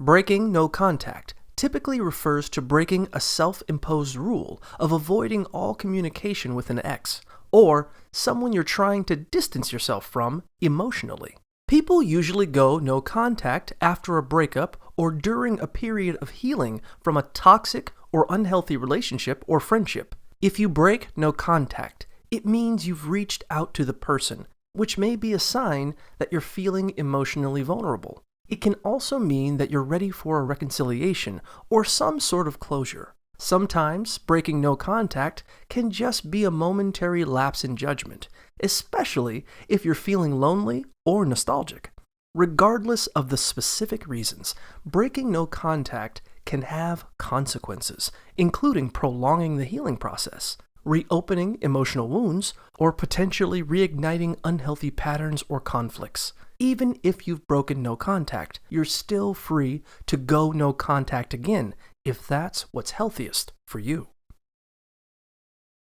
Breaking no contact typically refers to breaking a self-imposed rule of avoiding all communication with an ex, or someone you're trying to distance yourself from emotionally. People usually go no contact after a breakup or during a period of healing from a toxic or unhealthy relationship or friendship. If you break no contact, it means you've reached out to the person, which may be a sign that you're feeling emotionally vulnerable. It can also mean that you're ready for a reconciliation or some sort of closure. Sometimes breaking no contact can just be a momentary lapse in judgment, especially if you're feeling lonely or nostalgic. Regardless of the specific reasons, breaking no contact can have consequences, including prolonging the healing process, reopening emotional wounds, or potentially reigniting unhealthy patterns or conflicts. Even if you've broken no contact, you're still free to go no contact again if that's what's healthiest for you.